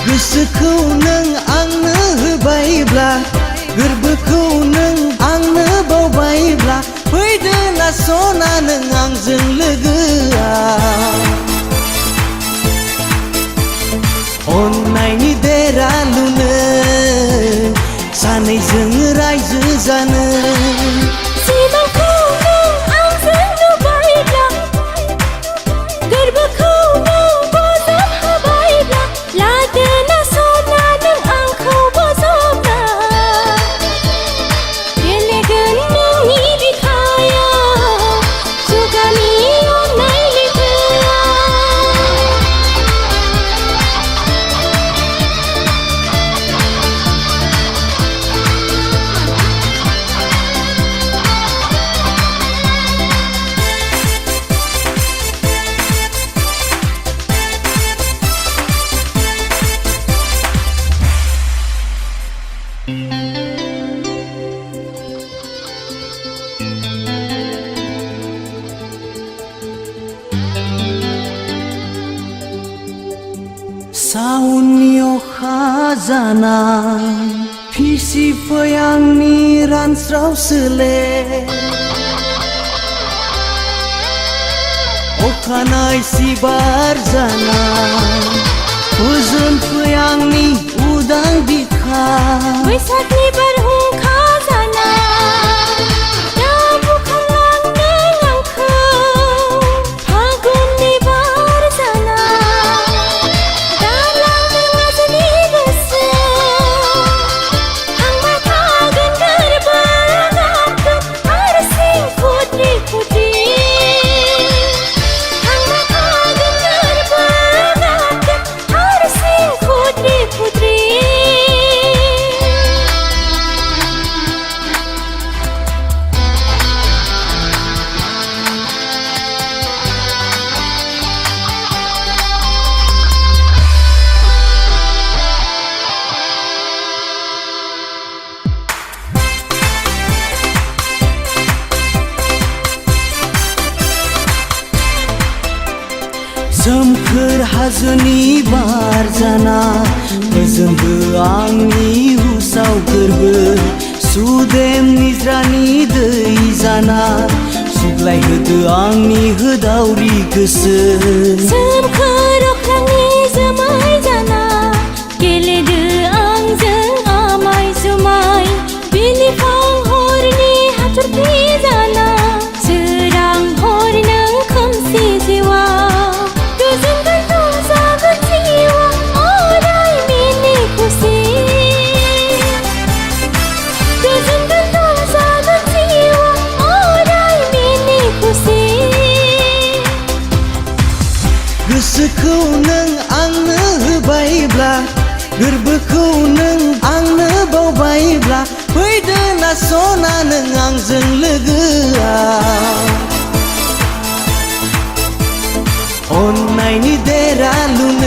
गोसोखौ नों आंनो होबायब्ला गोरबोखौ नों आंनो बावबायब्ला फैदो ना सना नों आंजों लोगोआ अननायनि देरालुनो सानैजों रायजो जानो सिमांखौ नों आंजों नुबायब्ला गोरबोखौ नों बजब होबायब्ला लादो ना सना नों आंखौ बजबना गेलेगोन नोंनि बिखायाव जुगानि अननाय लैथोआ साउननि अखा जाना फिसिफै आंनि रानस्राव सोले अखानाय सिबार जाना फोजोनफै आंनि उदां बिखा बैसागनि बारहुंखा जाना दा बुखारलांदों आंखौ फागुननि बार जाना दा लांदों आजोलि गोसो थांबाय थागोन गोरबो गाबगोन हारसिं फुद्रि फुद्रि थांबाय थागोन गोरबो गाबगोन हारसिं फुद्रि फुद्रि सोमखोर हाजोनि बार जाना फोजोनबो आंनि हुसाव गोरबो सुदेम निज्रानि दै जाना सुग्लायहोदो आंनि होदावरि गोसो सोमखोर अख्रांनि जोमै जाना गेलेदो आंजों आमाय जुमाय बिलिफां हरनि हाथरखि जाना सोरां हर नों खोमसि जिउआ गोजोनगोन रंजागोन जिउआ अराय मिनि खुसि गोजोनगोन रंजागोन जिउआ अराय मिनि खुसि गोसोखौ नों आंनो होबायब्ला गोरबोखौ नों आंनो बावबायब्ला फैदो ना सना नों आंजों लोगोआ अननायनि देरालुनो